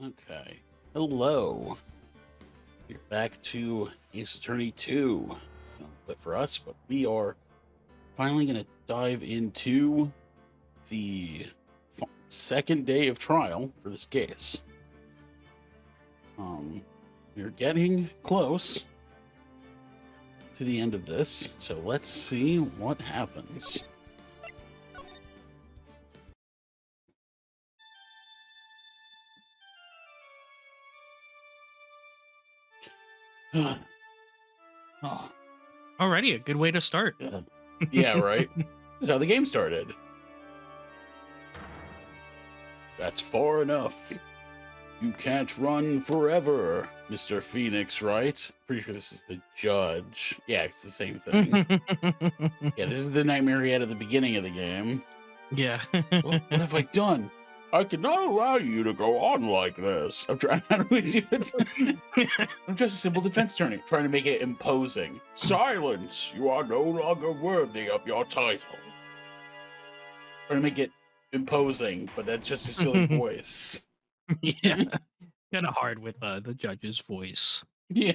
Okay. Hello. We're back to Ace Attorney 2. But for us, but we are finally going to dive into the second day of trial for this case. We're getting close to the end of this, so let's see what happens. Oh, Already a good way to start. yeah, right. That's how the game started. That's far enough. You can't run forever, Mr. Phoenix, right? Pretty sure this is the judge. Yeah, it's the same thing. Yeah, this is the nightmare he had at the beginning of the game. Yeah. What have I done? I cannot allow you to go on like this. I'm trying. How do we do it? I'm just a simple defense attorney, trying to make it imposing. Silence! You are no longer worthy of your title. Trying to make it imposing, but that's just a silly voice. Yeah. Kind of hard with the judge's voice. Yeah.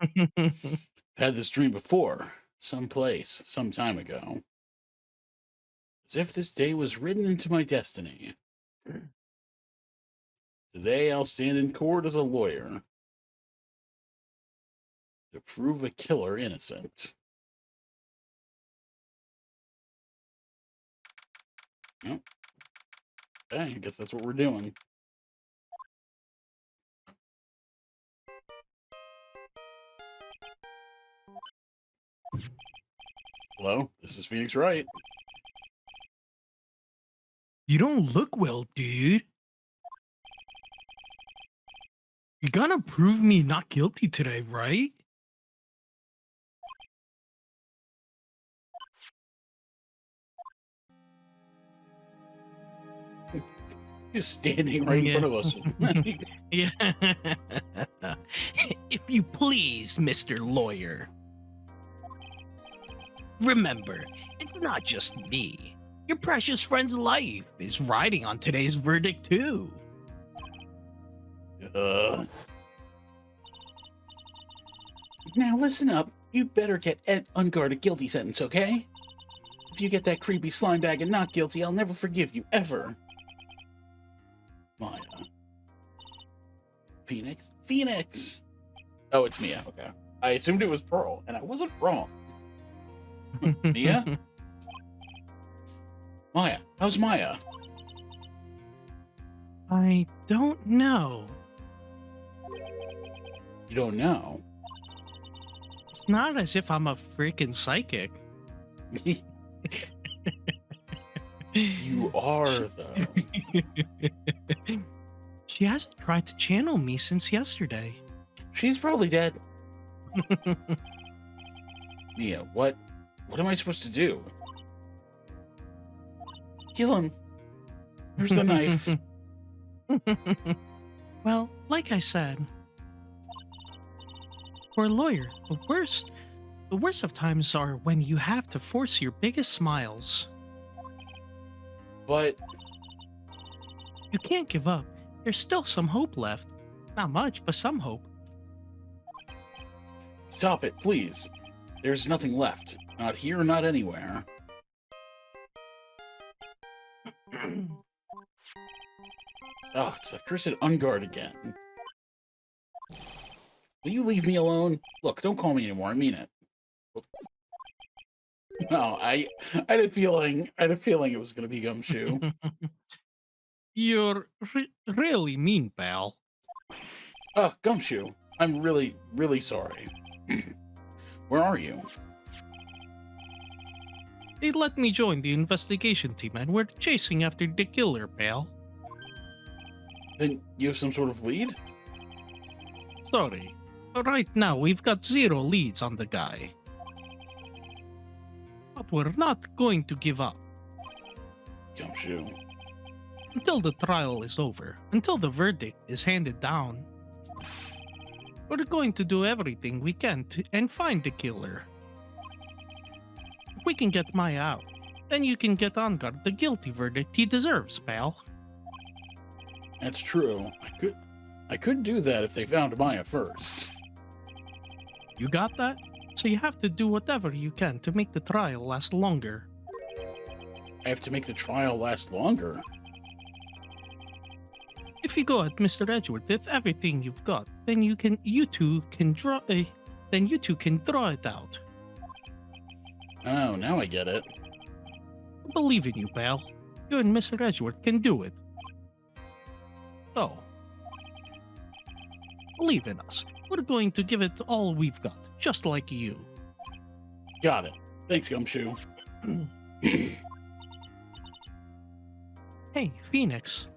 I've had this dream before, someplace, some time ago. As if this day was written into my destiny. Today I'll stand in court as a lawyer to prove a killer innocent. Yep. Okay, I guess that's what we're doing. Hello, this is Phoenix Wright. You don't look well, dude. You're gonna prove me not guilty today, right? He's standing right in front of us. Yeah. If you please, Mr. Lawyer. Remember, it's not just me. Your precious friend's life is riding on today's verdict, too. Now listen up. You better get an unguarded guilty sentence, okay? If you get that creepy slime bag and not guilty, I'll never forgive you, ever. Maya. Phoenix? Phoenix! Oh, it's Mia. Okay. I assumed it was Pearl, and I wasn't wrong. Mia? Maya. How's Maya? I don't know. You don't know? It's not as if I'm a freaking psychic. You are, though. She hasn't tried to channel me since yesterday. She's probably dead. Mia, what am I supposed to do? Kill him. Here's the knife. Well, like I said, for a lawyer, the worst of times are when you have to force your biggest smiles. But You can't give up. There's still some hope left. Not much, but some hope. stop it, please. There's nothing left. Not here, not anywhere. Oh, it's like cursed Unguard again. Will you leave me alone? Look, don't call me anymore. I mean it. No, I had a feeling. I had a feeling it was going to be Gumshoe. You're really mean, pal. Oh, Gumshoe. I'm really, really sorry. Where are you? They let me join the investigation team and we're chasing after the killer, pal. Then you have some sort of lead? Sorry. But right now we've got 0 leads on the guy. But we're not going to give up. Gumshoe. Until the trial is over, until the verdict is handed down. We're going to do everything we can and find the killer. If we can get Maya out, then you can get Ongar the guilty verdict he deserves, pal. That's true. I could do that if they found Maya first. You got that? So you have to do whatever you can to make the trial last longer. I have to make the trial last longer. If you go at Mr. Edgeworth with everything you've got, then you two can draw it out. Oh, now I get it. I believe in you, pal. You and Mr. Edgeworth can do it. So, believe in us. We're going to give it all we've got, just like you. Got it. Thanks, Gumshoe. Hey, Phoenix.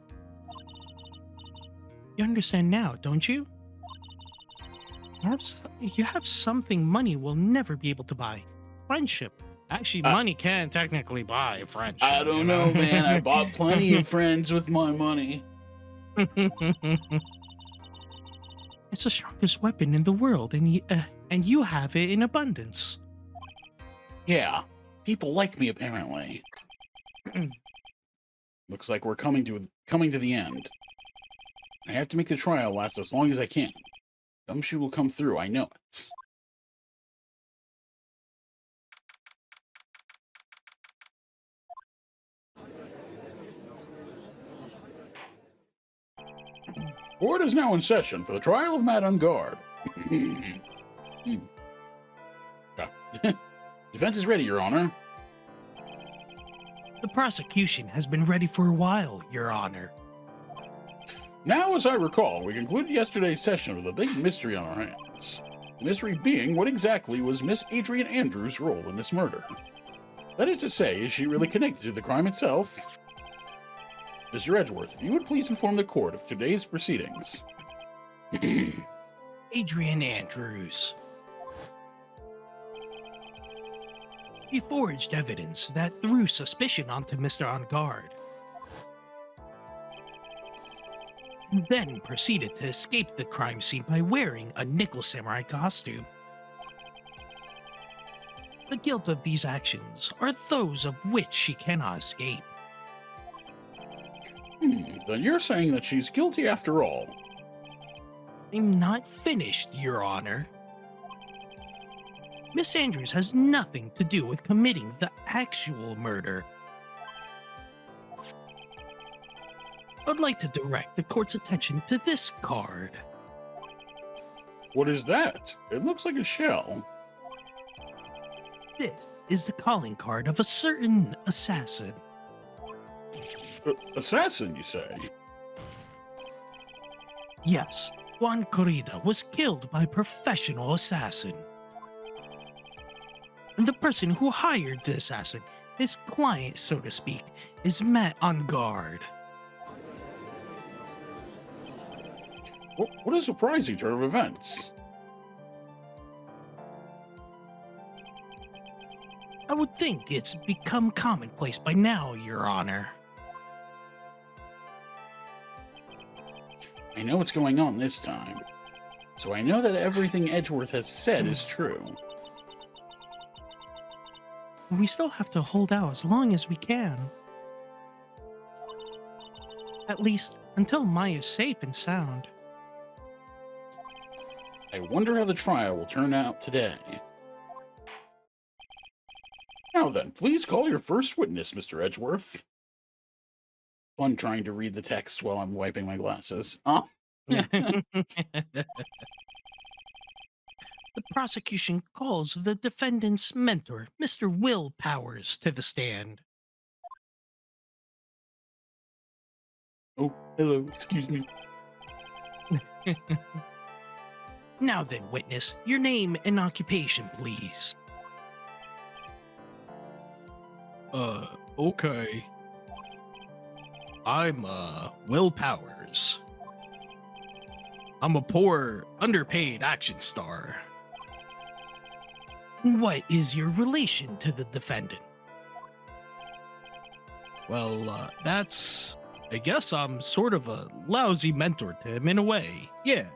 You understand now, don't you? You have something money will never be able to buy. Friendship. Actually, money can technically buy friendship. I don't know, man. I bought plenty of friends with my money. It's the strongest weapon in the world, and you have it in abundance. Yeah, people like me apparently. Looks like we're coming to the end. I have to make the trial last as long as I can. Gumshoe will come through, I know it. Court is now in session for the trial of Madame Guard. Defense is ready, Your Honor. The prosecution has been ready for a while, Your Honor. Now, as I recall, we concluded yesterday's session with a big mystery on our hands. The mystery being what exactly was Miss Adrian Andrews' role in this murder. That is to say, is she really connected to the crime itself? Mr. Edgeworth, if you would please inform the court of today's proceedings. Adrian Andrews. He forged evidence that threw suspicion onto Mr. On Guard, and then proceeded to escape the crime scene by wearing a nickel samurai costume. The guilt of these actions are those of which she cannot escape. Then you're saying that she's guilty after all. I'm not finished, Your Honor. Miss Andrews has nothing to do with committing the actual murder. I'd like to direct the court's attention to this card. What is that? It looks like a shell. This is the calling card of a certain assassin. Assassin, you say? Yes, Juan Corrida was killed by a professional assassin. And the person who hired the assassin, his client, so to speak, is Matt On Guard. What a surprising turn of events. I would think it's become commonplace by now, Your Honor. I know what's going on this time. So I know that everything Edgeworth has said is true. We still have to hold out as long as we can. At least until Maya's safe and sound. I wonder how the trial will turn out today. Now then, please call your first witness, Mr. Edgeworth. Fun trying to read the text while I'm wiping my glasses. The prosecution calls the defendant's mentor, Mr. Will Powers, to the stand. Oh, hello, excuse me. Now then, witness, your name and occupation, please. Okay. I'm, Will Powers. I'm a poor, underpaid action star. What is your relation to the defendant? Well, that's... I guess I'm sort of a lousy mentor to him in a way, yeah.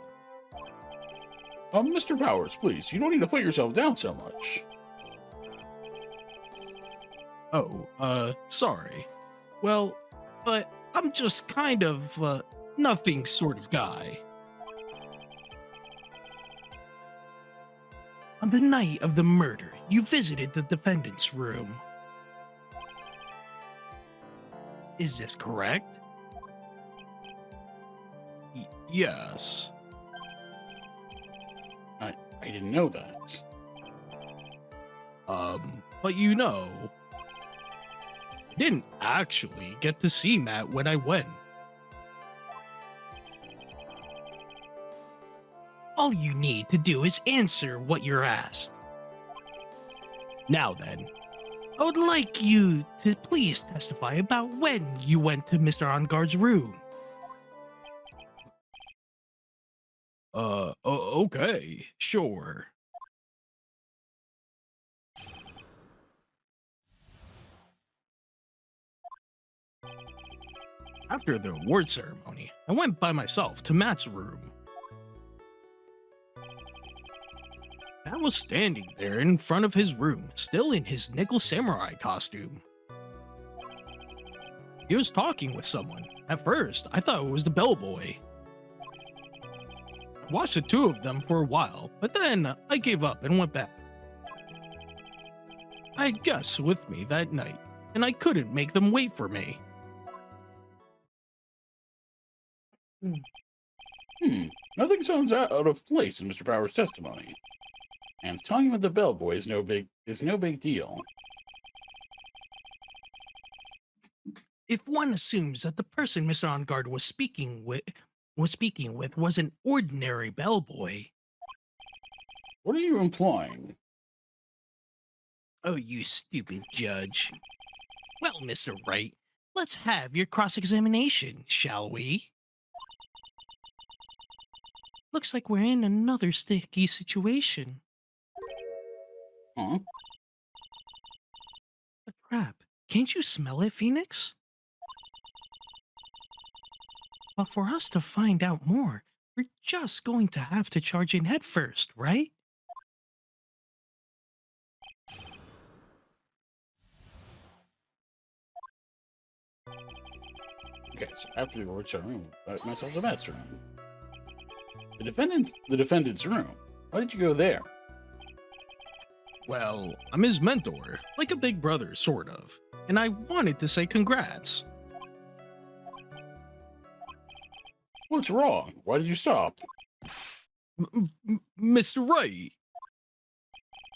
Mr. Powers, please, you don't need to put yourself down so much. Oh, sorry. Well, but I'm just kind of, nothing sort of guy. On the night of the murder, you visited the defendant's room. Is this correct? Yes. I didn't know that. But you know, I didn't actually get to see Matt when I went. All you need to do is answer what you're asked. Now then, I would like you to please testify about when you went to Mr. Onguard's room. Okay, sure. After the award ceremony, I went by myself to Matt's room. Matt was standing there in front of his room, still in his nickel samurai costume. He was talking with someone. At first, I thought it was the bellboy. I watched the two of them for a while, but then I gave up and went back. I had guests with me that night, and I couldn't make them wait for me. Nothing sounds out of place in Mr. Power's testimony. And talking with the bellboy is no big deal. If one assumes that the person Mr. Onguard was speaking with was an ordinary bellboy. What are you implying? Oh, you stupid judge. Well, Mr. Wright, let's have your cross-examination, shall we? Looks like we're in another sticky situation. Huh? But crap, can't you smell it, Phoenix? But for us to find out more, we're just going to have to charge in head first, right? Okay, so after the award ceremony, I got myself to Matt's room. The defendant's room. Why did you go there? Well, I'm his mentor, like a big brother, sort of. And I wanted to say congrats. What's wrong? Why did you stop? Mr. Wright,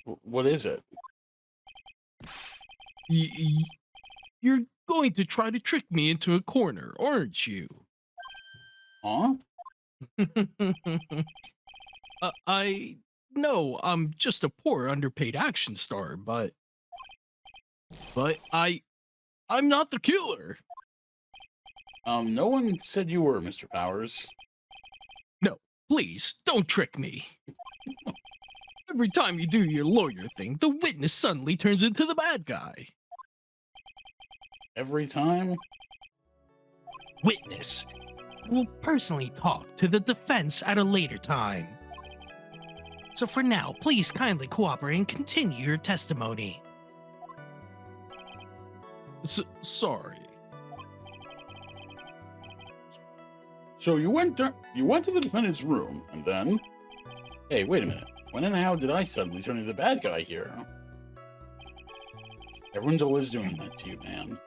What is it? you're going to try to trick me into a corner, aren't you? Huh? I know I'm just a poor underpaid action star, but I'm not the killer. No one said you were, Mr. Powers. No, please don't trick me. Every time you do your lawyer thing, the witness suddenly turns into the bad guy. Every time? Witness will personally talk to the defense at a later time. So for now, please kindly cooperate and continue your testimony. Sorry. So you went to the defendant's room, and then... Hey, wait a minute. When and how did I suddenly turn into the bad guy here? Everyone's always doing that to you, man.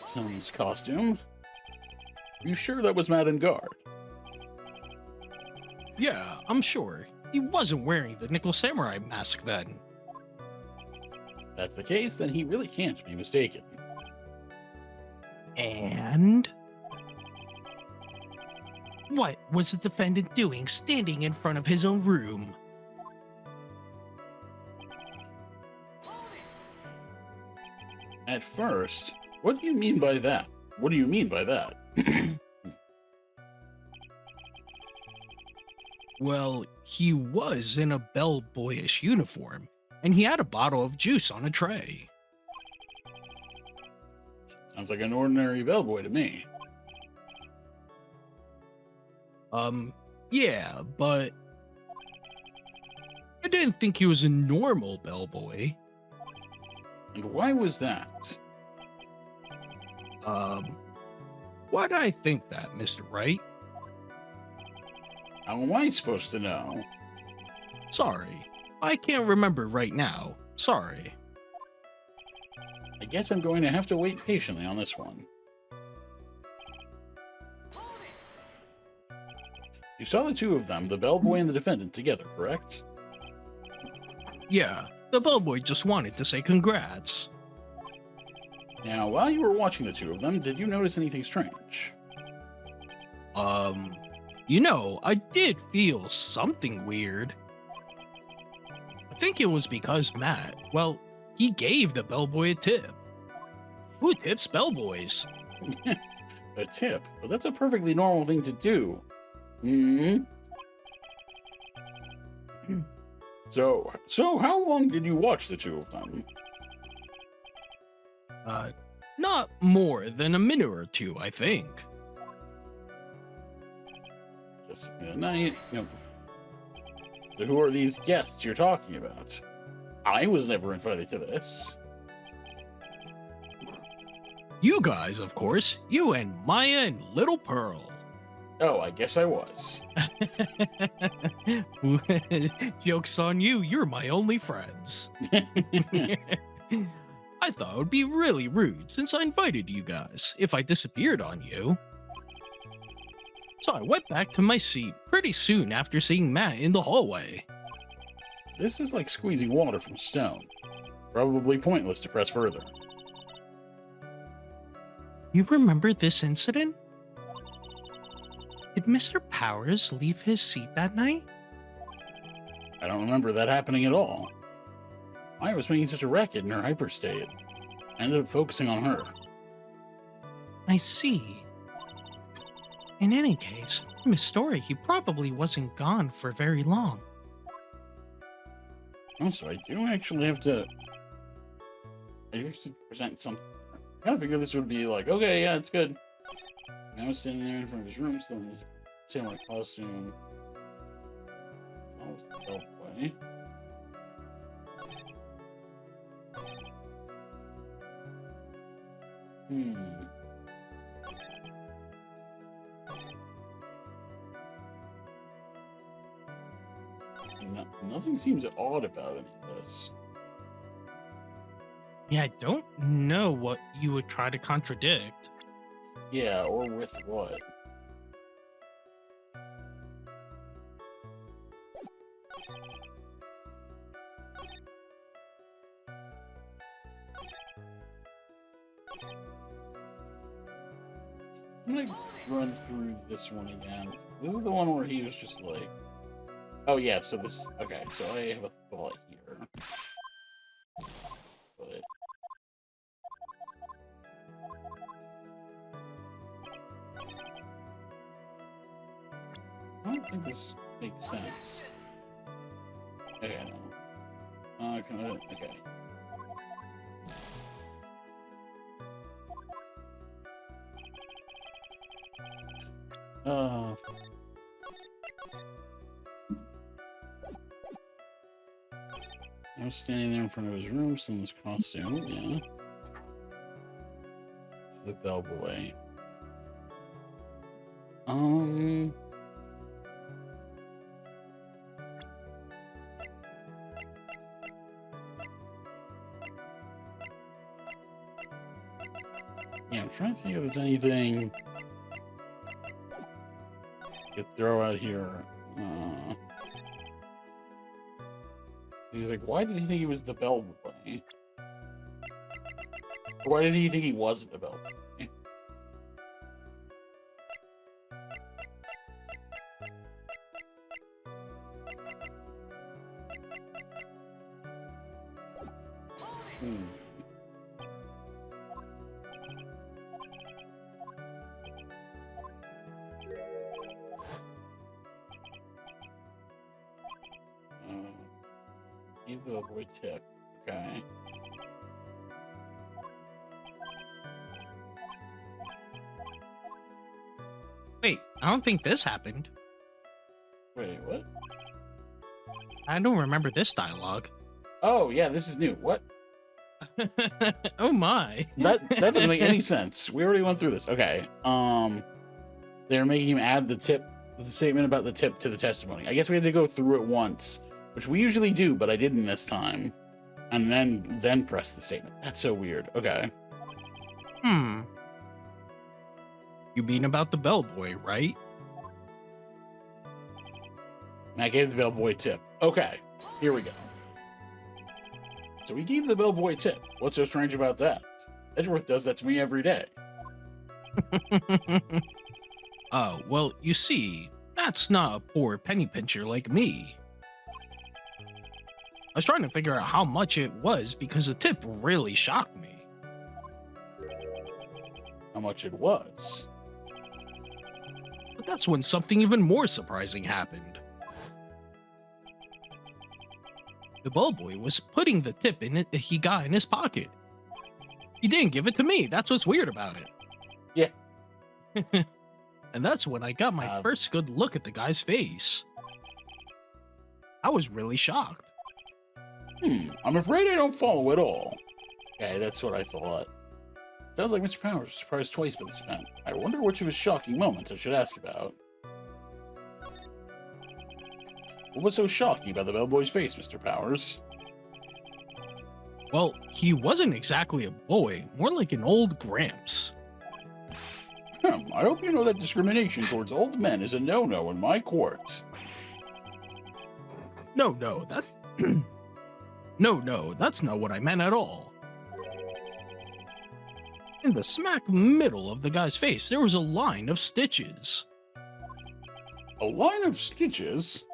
Someone's costume. You sure that was Matt and Guard? Yeah, I'm sure. He wasn't wearing the nickel samurai mask then. If that's the case, then he really can't be mistaken. And what was the defendant doing standing in front of his own room? At first, what do you mean by that? What do you mean by that? Well, he was in a bellboyish uniform, and he had a bottle of juice on a tray. Sounds like an ordinary bellboy to me. Yeah, but I didn't think he was a normal bellboy. And why was that? Why'd I think that, Mr. Wright? How am I supposed to know? Sorry. I can't remember right now. Sorry. I guess I'm going to have to wait patiently on this one. You saw the two of them, the bellboy and the defendant, together, correct? Yeah, the bellboy just wanted to say congrats. Now, while you were watching the two of them, did you notice anything strange? I did feel something weird. I think it was because Matt, well, he gave the bellboy a tip. Who tips bellboys? A tip? But that's a perfectly normal thing to do. Hmm? So how long did you watch the two of them? Not more than a minute or two, I think. Just So who are these guests you're talking about? I was never invited to this. You guys, of course. You and Maya and Little Pearl. Oh, I guess I was. Joke's on you, you're my only friends. I thought it would be really rude since I invited you guys if I disappeared on you. So I went back to my seat pretty soon after seeing Matt in the hallway. This is like squeezing water from stone. Probably pointless to press further. You remember this incident? Did Mr. Powers leave his seat that night? I don't remember that happening at all. I was making such a racket in her hyperstate. I ended up focusing on her. I see. In any case, from his story, he probably wasn't gone for very long. Also, I do actually have to... I have to present something. I kind of figured this would be like, okay, yeah, it's good. I was sitting there in front of his room, still in his samurai costume. That was the bellboy. Nothing seems odd about any of this. Yeah, I don't know what you would try to contradict. Yeah, or with what? I'm gonna run through this one again. This is the one where he was just like, oh yeah, so this, okay, so I have a thought here. But I don't think this makes sense. Okay, no. Okay. I was standing there in front of his room, still in his costume, yeah. It's the bellboy. Yeah, I'm trying to think if there's anything I could throw out here. He's like, why did he think he was the bellboy? Or why did he think he wasn't the bellboy? Give the bellboy tip. Okay. Wait, I don't think this happened. Wait, what? I don't remember this dialogue. Oh, yeah, this is new. What? Oh my. That doesn't make any sense. We already went through this. Okay. They're making him add the statement about the tip to the testimony. I guess we had to go through it once, which we usually do, but I didn't this time. And then press the statement. That's so weird. Okay. Hmm. You mean about the bellboy, right? I gave the bellboy a tip. Okay, here we go. So we gave the bellboy a tip. What's so strange about that? Edgeworth does that to me every day. Well, you see, that's not a poor penny pincher like me. I was trying to figure out how much it was because the tip really shocked me. How much it was. But that's when something even more surprising happened. The bellboy was putting the tip in it he got in his pocket. He didn't give it to me. That's what's weird about it. Yeah. And that's when I got my first good look at the guy's face. I was really shocked. I'm afraid I don't follow at all. Okay, that's what I thought. Sounds like Mr. Powers was surprised twice by this event. I wonder which of his shocking moments I should ask about. What was so shocking about the bellboy's face, Mr. Powers? Well, he wasn't exactly a boy, more like an old gramps. I hope you know that discrimination towards old men is a no-no in my court. No, that's... No, that's not what I meant at all. In the smack middle of the guy's face, there was a line of stitches. A line of stitches?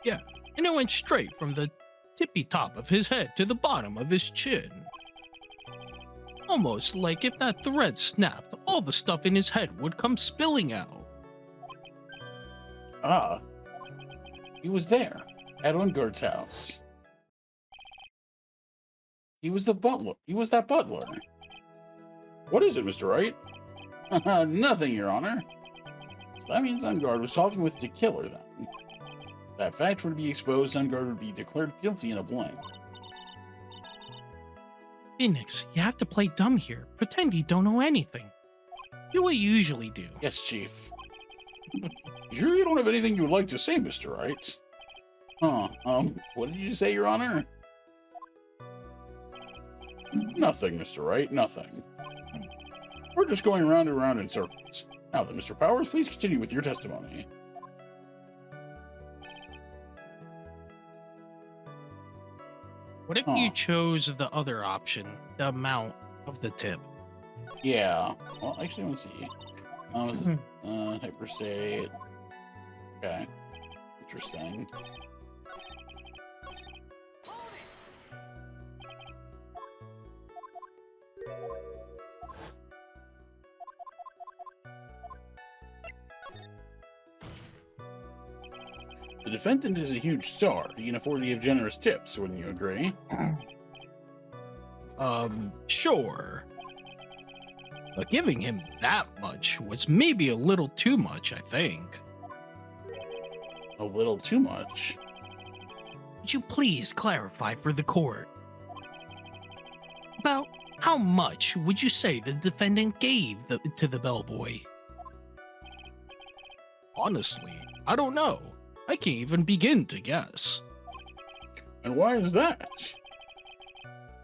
Yeah, and it went straight from the tippy top of his head to the bottom of his chin. Almost like if that thread snapped, all the stuff in his head would come spilling out. Ah. He was there, at Ungard's house. He was the butler. He was that butler. What is it, Mr. Wright? Nothing, Your Honor. So that means Ungard was talking with the killer, then. If that fact were to be exposed, Ungard would be declared guilty in a blink. Phoenix, you have to play dumb here. Pretend you don't know anything. Do what you usually do. Yes, Chief. Sure you don't have anything you would like to say, Mr. Wright? What did you say, Your Honor? Nothing, Mr. Wright, nothing. We're just going round and round in circles. Now then, Mr. Powers, please continue with your testimony. What if you chose the other option, the amount of the tip? Yeah. Well, actually, let's see. Hyperstate. Okay. Interesting. The defendant is a huge star. He can afford to give generous tips, wouldn't you agree? Sure. But giving him that much was maybe a little too much, I think. A little too much. Would you please clarify for the court? About how much would you say the defendant gave to the bellboy? Honestly, I don't know. I can't even begin to guess. And why is that?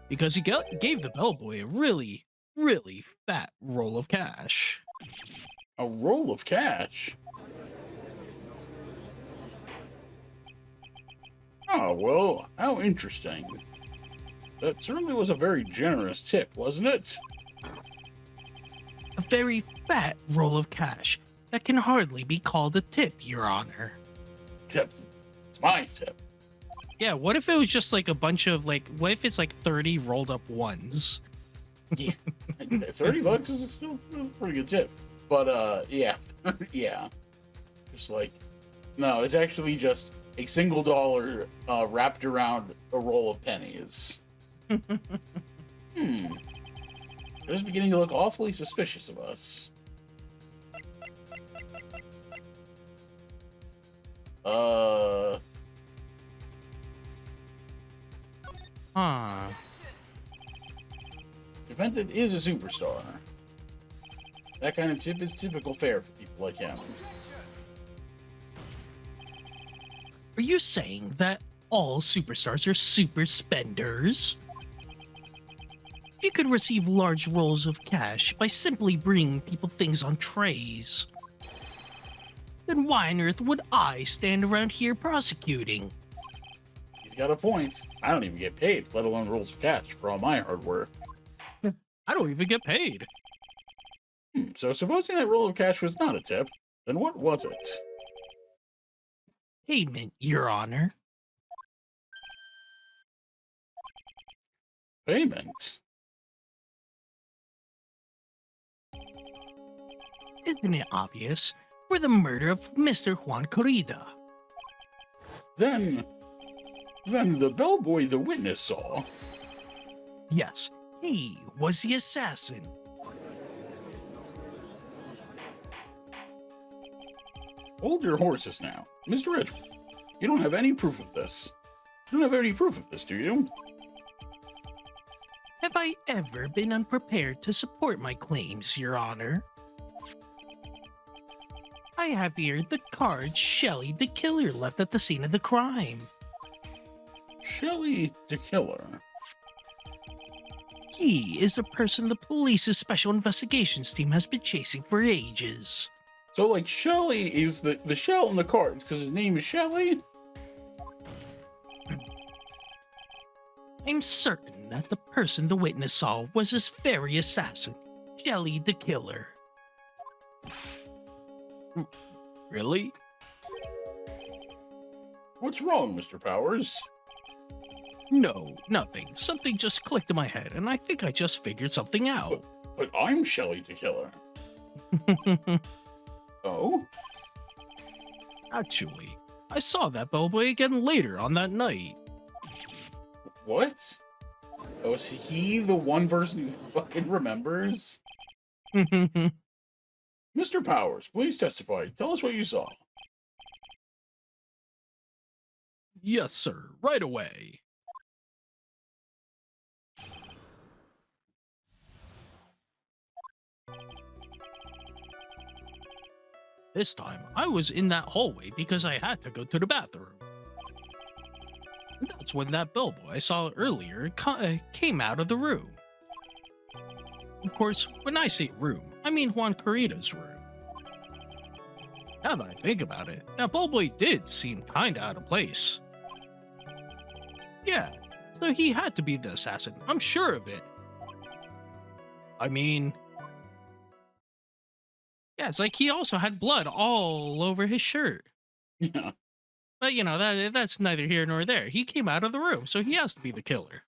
Because he gave the bellboy a really, really fat roll of cash. A roll of cash? Oh, well, how interesting. That certainly was a very generous tip, wasn't it? A very fat roll of cash that can hardly be called a tip, Your Honor. Except it's my tip. Yeah, what if it was just like a bunch of what if it's like 30 rolled up ones? Yeah. $30 is still a pretty good tip. But, yeah. Yeah. Just like, no, it's actually just a single dollar wrapped around a roll of pennies. They're just beginning to look awfully suspicious of us. Huh. defendant is a superstar. That kind of tip is typical fare for people like him. Are you saying that all superstars are super spenders? You could receive large rolls of cash by simply bringing people things on trays. Then why on earth would I stand around here prosecuting? He's got a point. I don't even get paid, let alone rolls of cash for all my hard work. I don't even get paid. So supposing that roll of cash was not a tip, then what was it? Payment, Your Honor. Payment? Isn't it obvious? For the murder of Mr. Juan Corrida. Then the bellboy the witness saw. Yes, he was the assassin. Hold your horses now. Mr. Edgeworth, you don't have any proof of this. You don't have any proof of this, do you? Have I ever been unprepared to support my claims, Your Honor? I have here the card Shelley the killer left at the scene of the crime. Shelley the killer. He is the person the police's special investigations team has been chasing for ages. So, like, Shelley is the shell in the cards because his name is Shelley? I'm certain that the person the witness saw was this very assassin, Shelley the killer. Really? What's wrong, Mr. Powers? No, nothing. Something just clicked in my head, and I think I just figured something out. But I'm Shelley the killer. Oh? Actually, I saw that bellboy again later on that night. What? Oh, is he the one person who fucking remembers? Mr. Powers, please testify. Tell us what you saw. Yes, sir. Right away. This time, I was in that hallway because I had to go to the bathroom. That's when that bellboy I saw earlier came out of the room. Of course, when I say room, I mean Juan Corrida's room. Now that I think about it, that bellboy did seem kinda out of place. Yeah, so he had to be the assassin, I'm sure of it. I mean... yeah, it's like he also had blood all over his shirt. Yeah. But, you know, that's neither here nor there. He came out of the room, so he has to be the killer.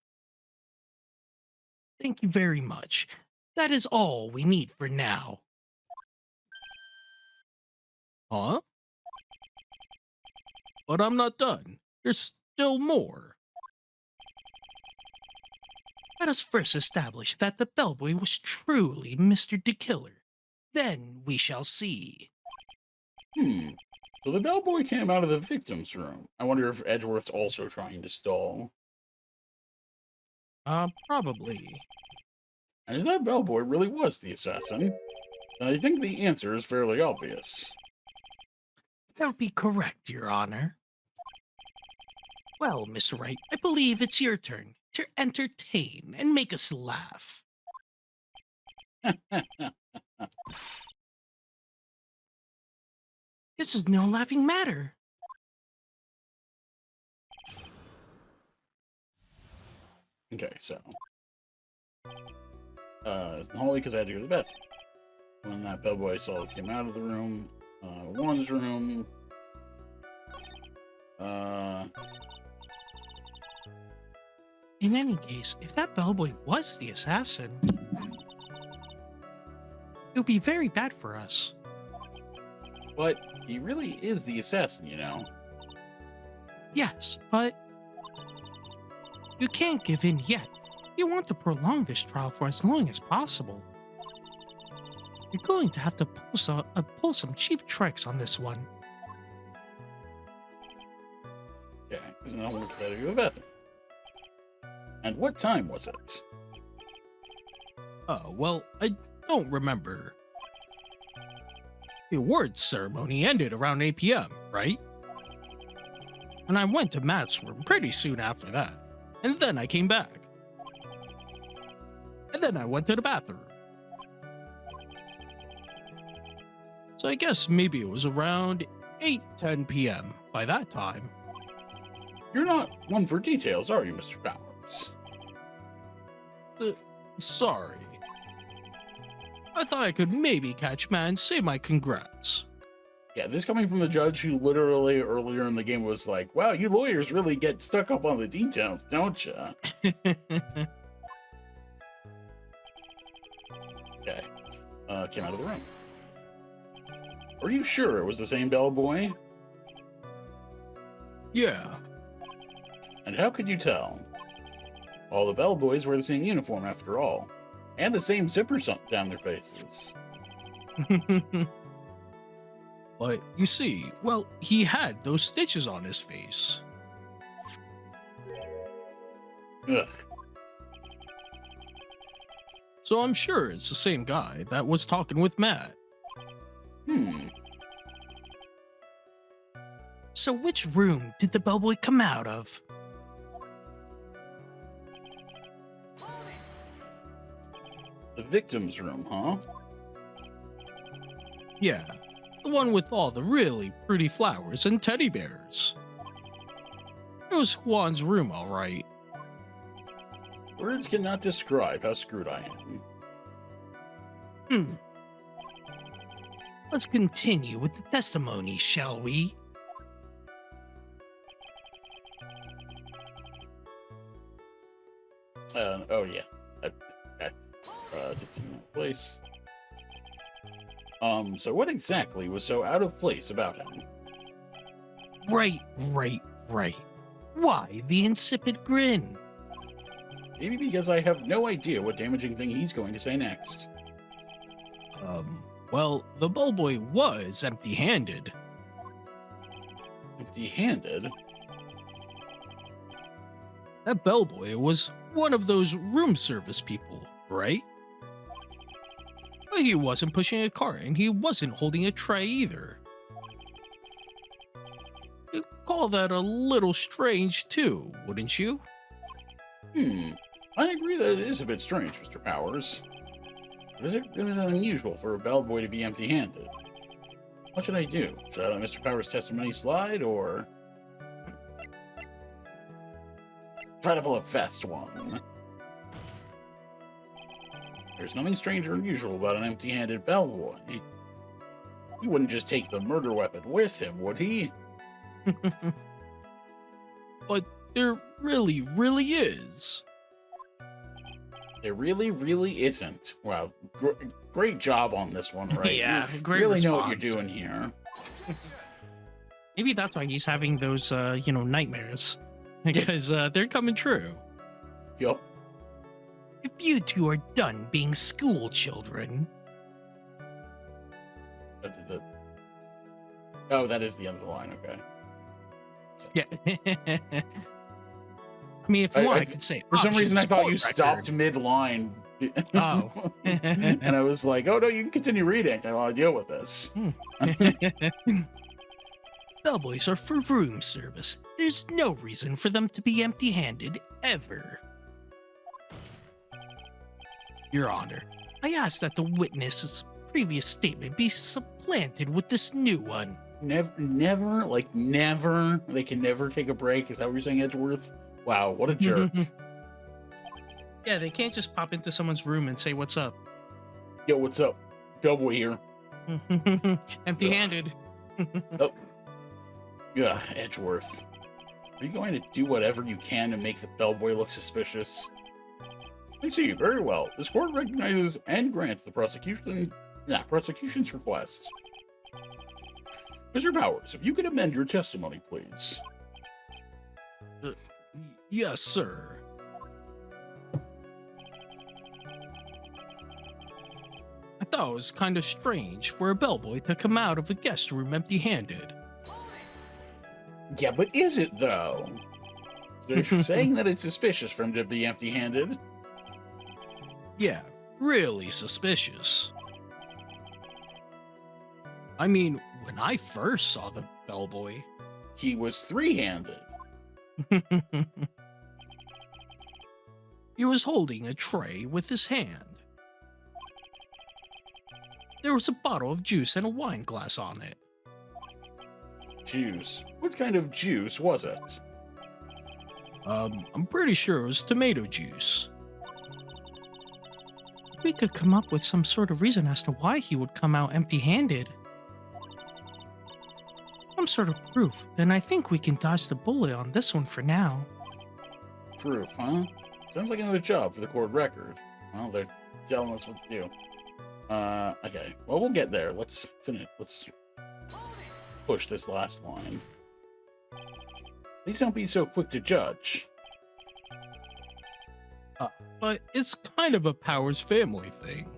Thank you very much. That is all we need for now. Huh? But I'm not done. There's still more. Let us first establish that the bellboy was truly Mr. the Killer. Then we shall see. So the bellboy came out of the victim's room. I wonder if Edgeworth's also trying to stall. Probably. And if that bellboy really was the assassin, then I think the answer is fairly obvious. That would be correct, Your Honor. Well, Mr. Wright, I believe it's your turn to entertain and make us laugh. This is no laughing matter. Okay, so. It's in the hallway because I had to go to the bathroom. When that bellboy I saw came out of the room, Juan's room. In any case, if that bellboy was the assassin, it would be very bad for us. But he really is the assassin, you know. Yes, but you can't give in yet. You want to prolong this trial for as long as possible. You're going to have to pull some cheap tricks on this one. Okay, because now we're ready to go to the bathroom. And what time was it? Oh, well, I don't remember. The awards ceremony ended around 8 p.m., right? And I went to Matt's room pretty soon after that. And then I came back. And then I went to the bathroom. So I guess maybe it was around 8:10 p.m. by that time. You're not one for details, are you, Mr. Powers? Sorry. I thought I could maybe catch Matt and say my congrats. Yeah, this coming from the judge who literally earlier in the game was like, wow, you lawyers really get stuck up on the details, don't you? Okay. Came out of the room. Are you sure it was the same bellboy? Yeah. And how could you tell? All the bellboys wear the same uniform after all. And the same zippers down their faces. But you see, well, he had those stitches on his face. Ugh. So I'm sure it's the same guy that was talking with Matt. So which room did the bellboy come out of? The victim's room, huh? Yeah, the one with all the really pretty flowers and teddy bears. It was Juan's room, all right. Words cannot describe how screwed I am. Let's continue with the testimony, shall we? Oh yeah. Did see that place. So what exactly was so out of place about him? Right. Why the insipid grin? Maybe because I have no idea what damaging thing he's going to say next. Well, the bellboy was empty-handed. Empty-handed? That bellboy was one of those room service people, right? But he wasn't pushing a cart and he wasn't holding a tray either. You'd call that a little strange too, wouldn't you? I agree that it is a bit strange, Mr. Powers. But is it really that unusual for a bellboy to be empty-handed? What should I do? Should I let Mr. Powers' testimony slide, or try to pull a fast one? There's nothing strange or unusual about an empty-handed bellboy. He wouldn't just take the murder weapon with him, would he? But there really is. There really isn't. Wow, great job on this one, right? Yeah, you great really response. know what you're doing here. Maybe that's why he's having those, nightmares. Because they're coming true. Yup. If you two are done being school children. Oh, that is the end of the line, okay. So, Yeah. I mean, if you want, I could say. for some reason, I thought you sport stopped record. mid-line. Oh. And I was like, oh no, you can continue reading. I want to deal with this. Bellboys are for room service. There's no reason for them to be empty-handed, ever. Your Honor, I ask that the witness's previous statement be supplanted with this new one. Never. They can never take a break. Is that what you're saying, Edgeworth? Wow, what a jerk. Yeah, they can't just pop into someone's room and say, "What's up?" Yo, what's up? Bellboy here. Empty-handed. Oh. Yeah, Edgeworth. Are you going to do whatever you can to make the bellboy look suspicious? I see, very well. This court recognizes and grants the prosecution's request. Mr. Powers, if you could amend your testimony, please. Yes, sir. I thought it was kind of strange for a bellboy to come out of a guest room empty-handed. Yeah, but is it, though? So you're saying that it's suspicious for him to be empty-handed? Yeah, Really suspicious. I mean, when I first saw the bellboy, He was three-handed. he was holding a tray with his hand. There was a bottle of juice and a wine glass on it. Juice. What kind of juice was it? I'm pretty sure it was tomato juice. If we could come up with some sort of reason as to why he would come out empty-handed, some sort of proof, then I think we can dodge the bullet on this one for now. Proof, huh? Sounds like another job for the court record. Well, they're telling us what to do. Okay. Well, we'll get there. Let's finish. Let's push this last line. Please don't be so quick to judge. But it's kind of a Powers family thing.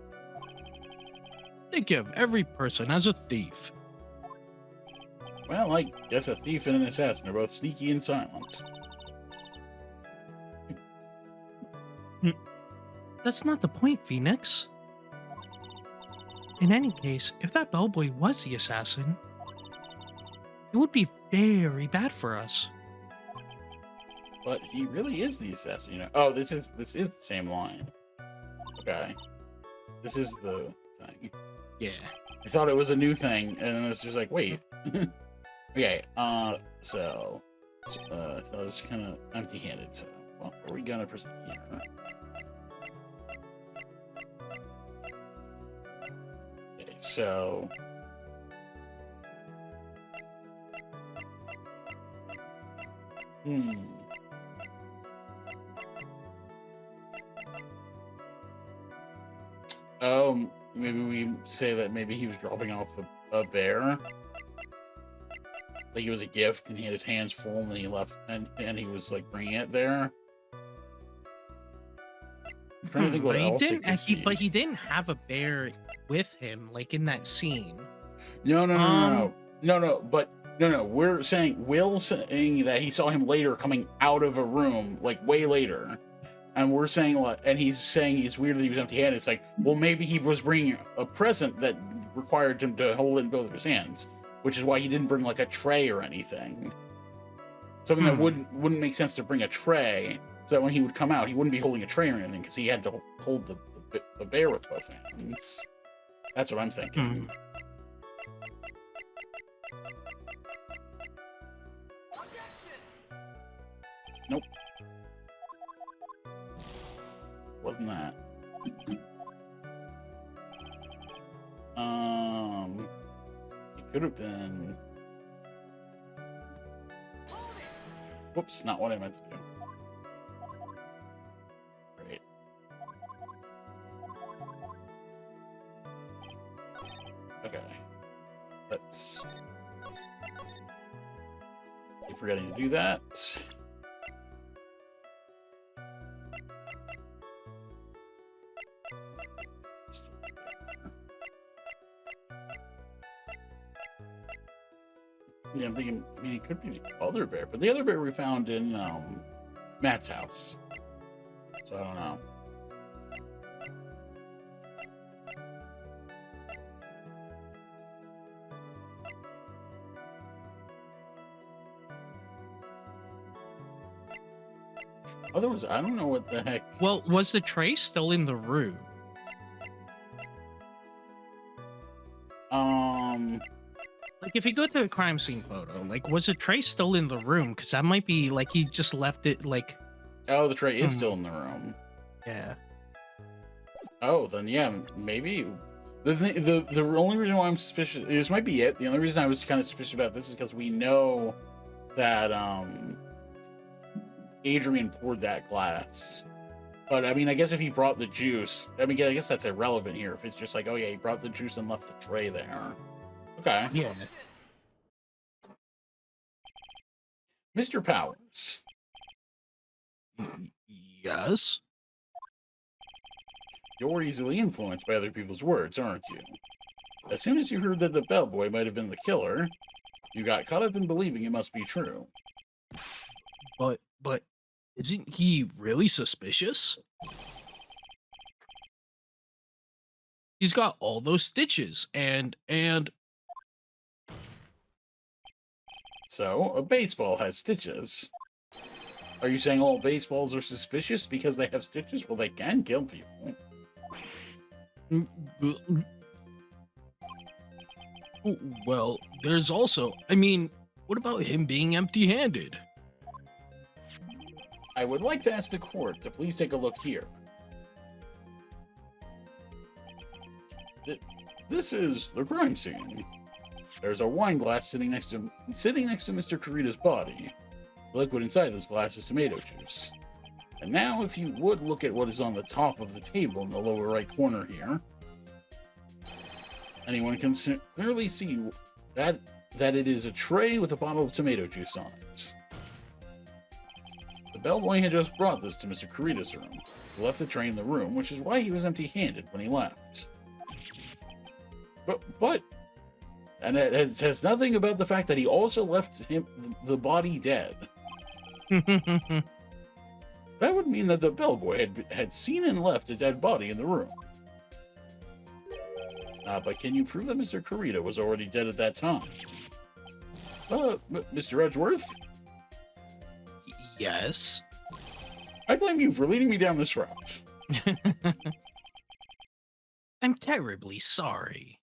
Think of every person as a thief. Well, I guess a thief and an assassin are both sneaky and silent. That's not the point, Phoenix. In any case, if that bellboy was the assassin, it would be very bad for us. But he really is the assassin, you know. Oh, this is the same line. Okay. This is the thing. Yeah. I thought it was a new thing, and then it's just like, wait. Okay, so I was kind of empty-handed, so what are we gonna proceed here? Okay, so oh, maybe we say that maybe he was dropping off a bear. Like it was a gift, and he had his hands full, and then he left, and he was like bringing it there. I'm trying to think what else it could be. But he didn't have a bear with him, like in that scene. No. We're saying Will's saying that he saw him later coming out of a room, like way later, and we're saying and he's saying he's weird that he was empty-handed. It's like, well, maybe he was bringing a present that required him to hold it in both of his hands, which is why he didn't bring like a tray or anything. Something that wouldn't make sense to bring a tray, so that when he would come out, he wouldn't be holding a tray or anything, because he had to hold the bear with both hands. That's what I'm thinking. Nope. Wasn't that. It could have been. Whoops, not what I meant to do. Great. Okay. Let's keep forgetting to do that. Yeah, I'm thinking, I mean, it could be the other bear, but the other bear we found in Matt's house. So I don't know. Otherwise, I don't know what the heck. Well, was the tray still in the room? Like, if you go to the crime scene photo, like, was the tray still in the room? Because that might be, like, he just left it, like... Oh, the tray is still in the room. Yeah. Oh, then yeah, maybe. The only reason why I'm suspicious... This might be it. The only reason I was kind of suspicious about this is because we know that, Adrian poured that glass. But, I mean, I guess if he brought the juice... I mean, I guess that's irrelevant here. If it's just like, oh yeah, he brought the juice and left the tray there. Okay. Yeah. Mr. Powers. Yes? You're easily influenced by other people's words, aren't you? As soon as you heard that the bellboy might have been the killer, you got caught up in believing it must be true. But, isn't he really suspicious? He's got all those stitches and So, a baseball has stitches. Are you saying all baseballs are suspicious because they have stitches? Well, they can kill people. mm, mm, well, there's also, I mean, what about him being empty-handed? I would like to ask the court to please take a look here. This is the crime scene. There's a wine glass sitting next to Mr. Kurita's body. The liquid inside this glass is tomato juice. And now, if you would look at what is on the top of the table in the lower right corner here, anyone can clearly see that it is a tray with a bottle of tomato juice on it. The bellboy had just brought this to Mr. Kurita's room. He left the tray in the room, which is why he was empty-handed when he left. But and it has nothing about the fact that he also left the body dead. That would mean that the bellboy had seen and left a dead body in the room. But can you prove that Mr. Kurita was already dead at that time? Mr. Edgeworth? Yes. I blame you for leading me down this route. I'm terribly sorry.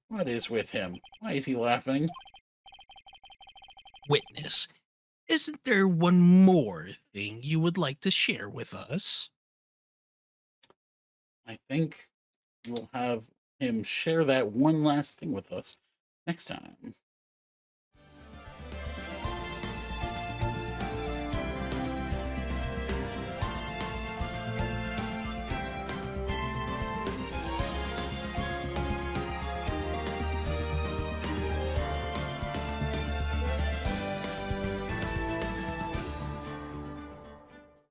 What is with him? Why is he laughing? Witness, isn't there one more thing you would like to share with us? I think we'll have him share that one last thing with us next time.